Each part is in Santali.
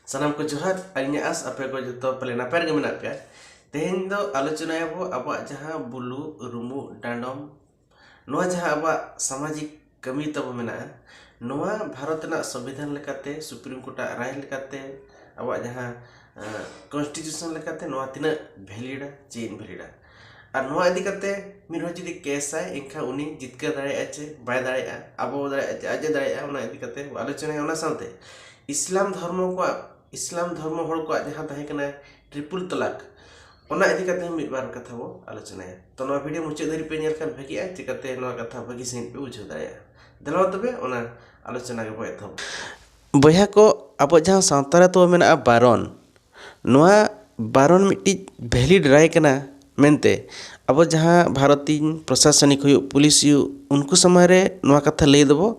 सानाम को जोहार अलिᱧ आस आपे को जतो पले नापाय गे मेना पे तेहेन दो आलोचना याबो अब जहां बुलु रुमु डांडम नोआ जहां अब सामाजिक कमी तब मेना नोआ भारत ना संविधान लेकाते सुप्रीम कोर्ट राय लेकाते अब जहां कॉन्स्टिट्यूशन लेकाते नोआ तिना वैलिड चे इनवैलिड और नोआ इदी काते मिन हो जदी केस आय एंखा उनी जितकर दाड़े चे बाय दाड़े अब दाड़े अजे दाड़े उना इदी काते आलोचना उना साथे इस्लाम धर्म हड़ को जहां तहे कना ट्रिपल तलाक ओना इदी काते मिद बार कथा बो आलोचनाया तो नोआ वीडियो मुचे धरि पे नेल खान भागिया चिकाते नोआ कथा भागी सही पे बुझो दाया देलो तबे ओना आलोचना के बय थब बया को अब जहां सांतारा तो मेना बारन नोआ बारन मिट्टी वैलिड राय कना मेनते अब जहां भारतीय प्रशासनिक हो पुलिस उनको समय रे नोआ कथा ले देबो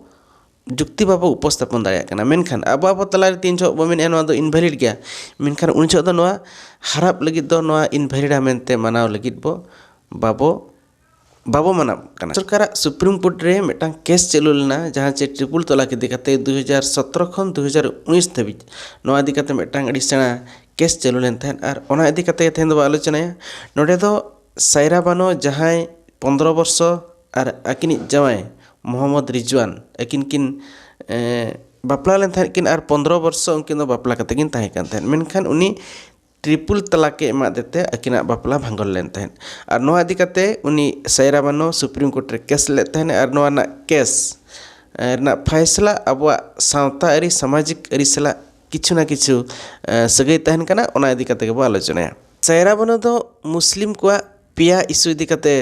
जुक्ति बाबा उपस्थापन दाड़ा मेनखान अब तलारे तीन छो बमेन दो इनवैलिड गया मेनखान उन छो दो हराब लगित दो इनवैलिडा मेनते मानाव लगित बो बाबो मानाव कना सरकार सुप्रीम कोर्ट रे मेटांग केस चालू लेना जहां चे ट्रिपल तलाक इदी काते 2017 खन 2019 धाबी नोआ इदी काते मेटांग अडी सेना केस चालू लेन थान आर ओना इदी काते थेन दो आलोचनाया नोडे दो सायरा बानो जहां 15 वर्ष आर आकिनी जवाय मोहम्मद रिजवान अकिन किन बापला लेन थान किन आर 15 वर्ष उनकिन दो बापला कते किन ताहे कान थान मेनखान उनी ट्रिपल तलाक के एमा देते अकिना बापला भांगल लेन थान आर नोआ इदी काते उनी सायरा बानो सुप्रीम कोर्ट रे केस ले थान आर नोआ ना केस ना फैसला अब सावता अरी सामाजिक अरी सला किछु ना किछु सगै तहन कना ओना इदी काते बो आलोचनाया सायरा बानो दो मुस्लिम को पिया इशू इदी काते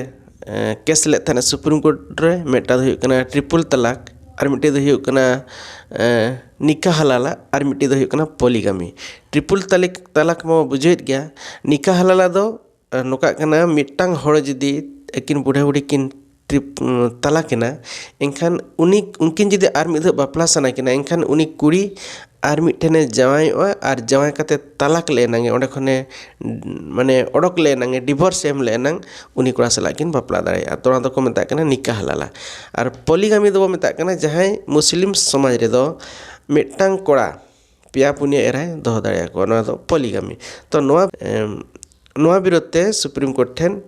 केस ले थाने सुप्रीम कोर्ट रे मेटा दो हुयु कना ट्रिपल तलाक और मिट्टी दो हुयु कना निका हलाला और मिट्टी दो हुयु कना पॉलीगामी ट्रिपल तलाक मा बुझेत गया निका हलाला दो नोका कना मिटांग होड़ जदी एकिन बुढ़ा बुढ़ी किन तलाकिना एनखान उनकिन जदी आर मिद बापला सना किना एनखान उनी कुड़ी आर मिठेने जावायोआ और जावाय काते तलाक ले नांगे ओंडे खने माने ओडक ले नांगे डिवोर्स एम ले नांग उनी कोड़ा सला किन बापला दाड़े तोना दो को मेता कना निका हलाला और पॉलीगामी दो मेता कना जहां मुस्लिम समाज रे दो मिटांग कोड़ा पिया पुनिया एराय दो दाड़े को ओना दो पॉलीगामी तो नोआ विरोधते सुप्रीम कोर्ट ठेन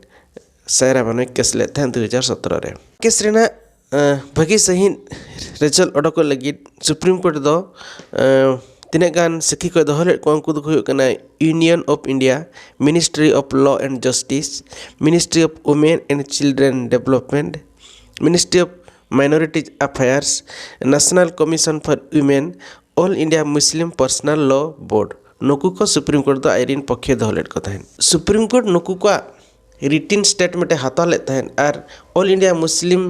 सायरा बानो केस ले थान 2017 रे केस रेना भागी सही रिजल्ट ओडको लगी सुप्रीम कोर्ट दो तिने गान सखी को दोहले को उनको दो हुयो कना union of India ministry of law and justice ministry of women and children development ministry of minorities affairs national commission for women All India Muslim personal law board नुकु को सुप्रीम कोर्ट दो आईरिन पक्षे दोहले को थान सुप्रीम कोर्ट नुकु को रिटिन स्टेटमेंट हाता ले थान और ऑल इंडिया मुस्लिम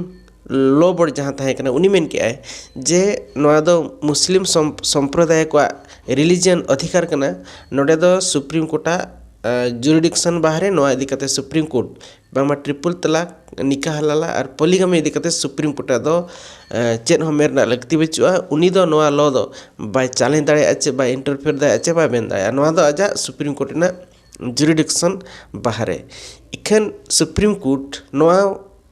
लॉ बोर्ड जहाँ तहे कना उनी मेन के आए जे नोआ दो मुस्लिम संप्रदाय को रिलीजियन अधिकार कना नोडे दो सुप्रीम कोर्टा जुरिडिक्शन बाहरे नोआ इदी काते सुप्रीम कोर्ट बामा ट्रिपल तलाक निका हलाला और पॉलीगामी इदी काते सुप्रीम कोर्टा दो चेन हो मेरना लगती बचुआ उनी दो नोआ लॉ दो बाय चैलेंज दाड़े आचे बाय इंटरफेयर दाड़े आचे बाय बेन दाया नोआ दो आजा सुप्रीम कोर्ट ना जुरिडिक्शन बाहरे इखन सुप्रीम कोर्ट नोआ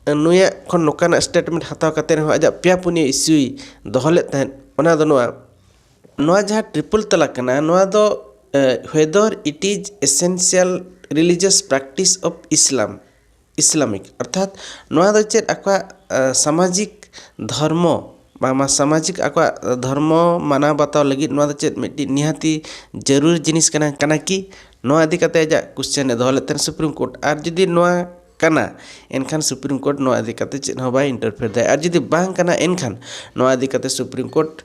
नुया खन नोकाना स्टेटमेंट हाताव काते हो आजा पिया पुनिया इश्यूई दोहले तहन ओना दो नोआ जहाँ ट्रिपल तलाक कना नोआ दो whether it is essential religious practice of Islamic अर्थात नोआ दो चेत आका सामाजिक धर्म बामा सामाजिक आका धर्म माना बताव लगी नोआ दो चेत मिट्टी निहाती जरूर जिनिस कना कि नोआ इदी काते आजा क्वेश्चन दोहले तहन सुप्रीम कोर्ट आर जदी नोआ कना एनखान सुप्रीम कोर्ट नोआ इदी काते चेत हो बाय इंटरफेयर दाय आर जदी बांग कना एनखान नोआ इदी काते सुप्रीम कोर्ट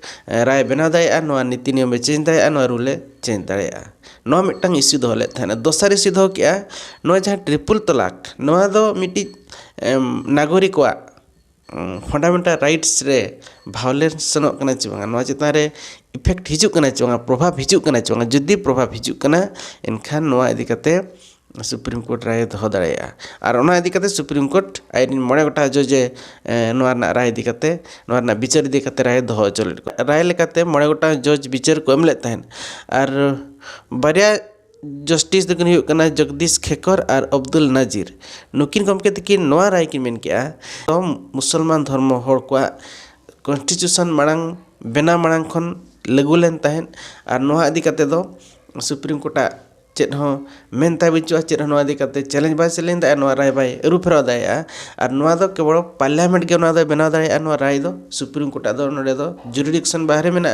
राय बनाव दाय आ नोआ नीति नियम चेंज दाय आ नोआ रूले चेंज दाय आ नोआ मिटटांग इश्यू दोहले थाना दोसर इश्यू दो के नोआ जहां ट्रिपल तलाक नोआ दो मिटी नागरिक को फंडामेंटल राइट्स रे भायोलेंसन कना चिबांगा नोआ चितान रे इफेक्ट हिजु कना चिबांगा प्रभाव हिजु कना चिबांगा जदी प्रभाव हिजु कना एनखान नोआ इदी काते सुप्रीम कोर्ट राय दो दाड़ा और ओना इदी काते सुप्रीम कोर्ट आईन मोड़े गोटा जजे नोआ ना राय इदी काते नोआ ना विचार इदी काते राय दो चल राय लेकाते मोड़े गोटा जज विचार को एम ले तहन और बारिया जस्टिस दकिन हुयु कना जगदीश खेकर और अब्दुल नजीर नुकिन गमके तकिन नोआ राय किन मेन केआ तो मुसलमान धर्म हड़ को कॉन्स्टिट्यूशन मांग बेना मांग खन लागू लेन तहन और नोआ इदी कते दो सुप्रीम कोर्टा चेत हो मेनता बिचुआ चेत हो नोआ इदी कते चैलेंज बाय चैलेंज दा नोआ राय बाय अरु फेराव दाया और नोआ दो केवल पार्लियामेंट के नोआ दो बनाव दाया नोआ राय दो सुप्रीम कोर्टा दो नोडे दो जुरिडिक्शन बाहरे मेना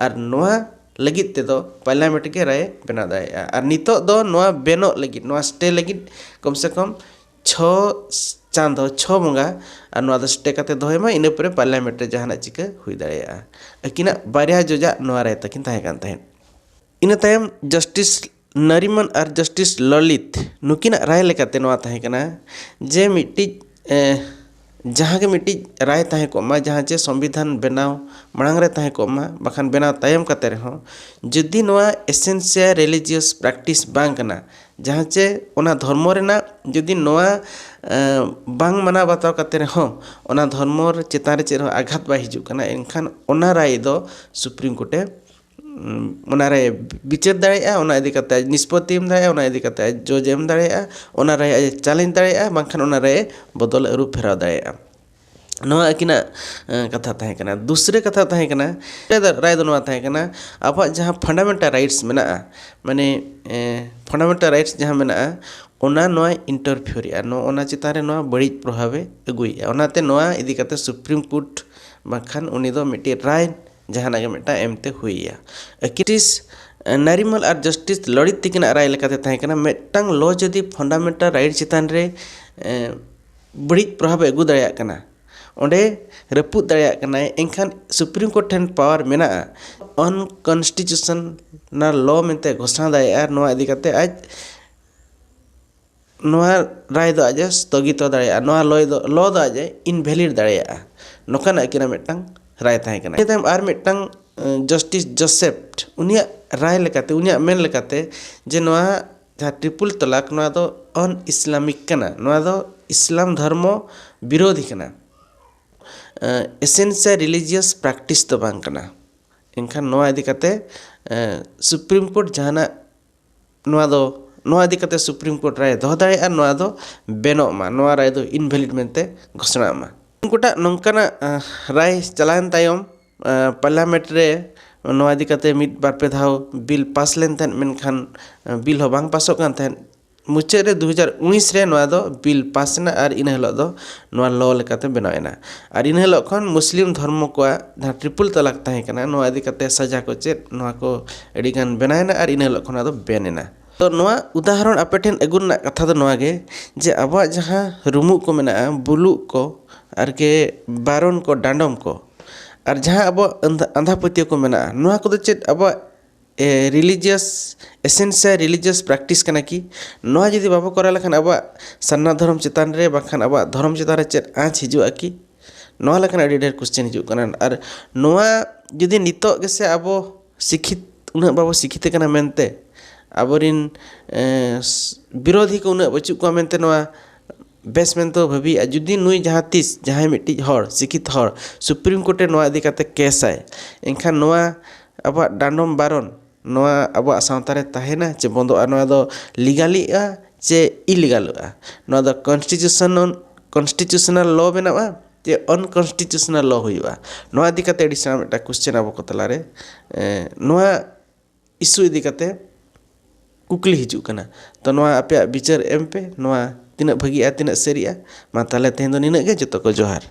और नोआ लगित ते दो पार्लियामेंट के राय बनाव दाया और नितो दो नोआ बेनो लगित नोआ स्टे लगित कम से कम 6 चांद 6 बंगा और नोआ दो स्टे कते दोहेमा इने परे पार्लियामेंट रे जहाना चिका हुई दाया अकिना बारिया जोजा नोआ राय तकिन ताहे कान ताहेन इना तायम जस्टिस नरीमन और जस्टिस ललित नुकिना राय लेकाते नोआ ताहे कना जे मिट्टी जहाँ के मिट्टी राय ताहे कोमा जहाँ चे संविधान बनाव मांग रे ताहे कोमा बखान बनाव तायम कते रहो जुदी नोआ एसेंशियल रिलीजियस प्रैक्टिस बांग कना जहाँ चे ओना धर्म रेना जुदी नोआ बांग मना बताव कते रहो ओना धर्म चेतान रे चे आघात बा हिजु कना एनखान ओना राय दो सुप्रीम कोर्टे ओना राय विचार दाड़ेया ओना इदी कते निष्पत्ति एम दाड़ेया ओना इदी कते जज एम दाड़ेया ओना राय चैलेंज दाड़ेया बांखान ओना राय बदल अरु फेराव दाड़ेया नोआ अकिना कथा ताहे कना दूसरे कथा ताहे कना राय दो नोआ ताहे कना अब जहाँ फंडामेंटल राइट्स मेना माने फंडामेंटल राइट्स जहाँ मेना ओना नोआ इंटरफियरिया नो ओना चितारे नोआ बड़ी प्रभावे अगुइया ओनाते नोआ इदी कते सुप्रीम कोर्ट बांखान उनी दो मिट्टी राय जहाना के मिटा एमते हुईया जस्टिस नारिमल और जस्टिस ललित तिकिन राय लेकाते ताहे कना मिटटांग लॉ जदि फंडामेंटल राइट चितान रे बड़ी प्रभाव अगु दाड़ेया कना ओंडे रपुद दाड़ेया कना एनखान सुप्रीम कोर्ट ठेन पावर मेना अनकन्स्टिट्यूशनल लॉ मेनते घोषणा दाड़ेया नोआ इदी कते आज नोआ राय दो आज स्थगित दाड़ेया नोआ लॉ दो आज इनवैलिड दाड़ेया नोकाना किना मिटटांग राय ताहे कना तायम आर मिटटांग जस्टिस जोसेफ उनिया राय लेकाते उनिया मेन लेकाते जे नोआ जहाँ ट्रिपल तलाक नोआ दो अन इस्लामिक कना नोआ दो इस्लाम धर्म विरोधी कना एसेंशियल रिलीजियस प्रैक्टिस तो बांग कना एनखान नोआ इदी कते सुप्रीम कोर्ट जहाना नोआ इदी कते सुप्रीम कोर्ट राय दो दाड़ेया नोआ दो बेनो मा नोआ राय दो इनवैलिड मेनते घोषणा मा उनकोटा नोंकाना राय चलान तायम पार्लियामेंट रे नोआ इदी कते मिड बार पे धाव बिल पास लेन तहन मेनखान बिल हो बांग पासोग कान तहन मुचे रे 2019 रे नोआ दो बिल पास ना और इन हेलो दो नोआ लॉ लेकाते बनावेना और इन हेलो खन मुस्लिम धर्म को जहाँ ट्रिपल तलाक ताहे कना नोआ इदी कते सजा को चेत नोआ को एडिगान बनावेना और इन हेलो खन दो बेनेना तो नोआ उदाहरण आपे ठेन अगुना कथा दो नोआ गे जे अब जहाँ रुमु को मेना बुलु को और के बारन को डांडम को और जहाँ अब अंधा पतिया को मेना नोआ को चेत अब रिलीजियस एसेंशियल रिलीजियस प्रैक्टिस कना कि नोआ जदि बाबो करा लखन अब सन्ना धर्म चितान रे बाखान अब धर्म चितान रे चेत आँच हिजुआ कि नोआ लखन अड़ी ढेर क्वेश्चन हिजुग कना और नोआ जदि नितो गेसे अब शिक्षित उना बाबो शिक्षित कना मेनते आबोरिन विरोधी को उना बचुक को मेनते नोआ बेस मेन तो भाभी जुदी नुई जहाँ तीस जहाँ मिट्टी हर शिक्षित हर सुप्रीम कोर्टे नोआ इदी कते केस आए एनखान नोआ अब डांडम बारन नोआ अब सावतारे ताहेना चे बंदो नोआ दो लीगलिआ चे इलीगलआ नोआ दो कॉन्स्टिट्यूशनल लॉ बनावा चे अनकॉन्स्टिट्यूशनल लॉ हुआ नोआ इदी कते एडिशनल मेटा क्वेश्चन अब को तलारे नोआ इशू इदी कते कुकली हिजू कना तो नोआ आपे विचार एम पे नोआ तीना भागिया तीना सरिया मा ताले तेहेन दो निना गे जतो को जोहार।